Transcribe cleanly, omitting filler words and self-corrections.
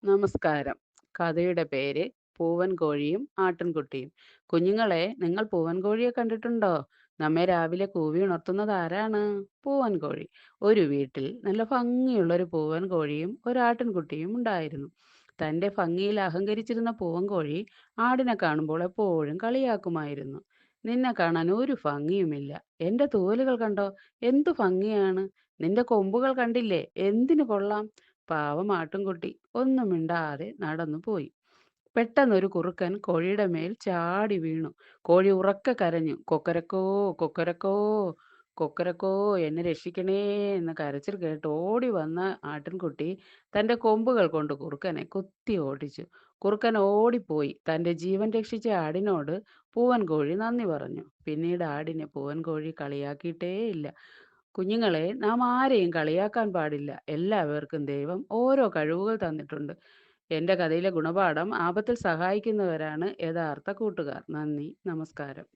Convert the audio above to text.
നമസ്കാരം. കഥയുടെ പേര് പൂവൻ കോഴിയും ആട്ടിൻകുട്ടിയും. കുഞ്ഞുങ്ങളെ, നിങ്ങൾ പൂവൻ കോഴിയെ കണ്ടിട്ടുണ്ടോ? നമ്മെ രാവിലെ കൂവി ഉണർത്തുന്നത് ആരാണ്? പൂവൻ കോഴി. ഒരു വീട്ടിൽ നല്ല ഭംഗിയുള്ള ഒരു പൂവൻ കോഴിയും ഒരു ആട്ടിൻകുട്ടിയും ഉണ്ടായിരുന്നു. തന്റെ ഭംഗിയിൽ അഹങ്കരിച്ചിരുന്ന പൂവൻ കോഴി ആടിനെ കാണുമ്പോൾ എപ്പോഴും കളിയാക്കുമായിരുന്നു. നിന്നെ കാണാൻ ഒരു ഭംഗിയുമില്ല. എന്റെ തൂവലുകൾ കണ്ടോ, എന്തു ഭംഗിയാണ്! നിന്റെ കൊമ്പുകൾ കണ്ടില്ലേ, എന്തിനു കൊള്ളാം! പാവം ആട്ടിൻകുട്ടി ഒന്നും മിണ്ടാതെ നടന്നു പോയി. പെട്ടെന്നൊരു കുറുക്കൻ കോഴിയുടെ മേൽ ചാടി വീണു. കോഴി ഉറക്കെ കരഞ്ഞു. കൊക്കരക്കോ, കൊക്കരക്കോ, കൊക്കരക്കോ, എന്നെ രക്ഷിക്കണേ എന്ന് കരച്ചിൽ കേട്ട് ഓടി വന്ന ആട്ടിൻകുട്ടി തന്റെ കൊമ്പുകൾ കൊണ്ട് കുറുക്കനെ കുത്തി ഓടിച്ചു. കുറുക്കൻ ഓടിപ്പോയി തന്റെ ജീവൻ രക്ഷിച്ച ആടിനോട് പൂവൻ കോഴി നന്ദി പറഞ്ഞു. പിന്നീട് ആടിനെ പൂവൻ കോഴി കളിയാക്കിയിട്ടേയില്ല. കുഞ്ഞുങ്ങളെ, നാം ആരെയും കളിയാക്കാൻ പാടില്ല. എല്ലാവർക്കും ദൈവം ഓരോ കഴിവുകൾ തന്നിട്ടുണ്ട്. എന്റെ കഥയിലെ ഗുണപാഠം: ആപത്തിൽ സഹായിക്കുന്നവരാണ് യഥാർത്ഥ കൂട്ടുകാർ. നന്ദി, നമസ്കാരം.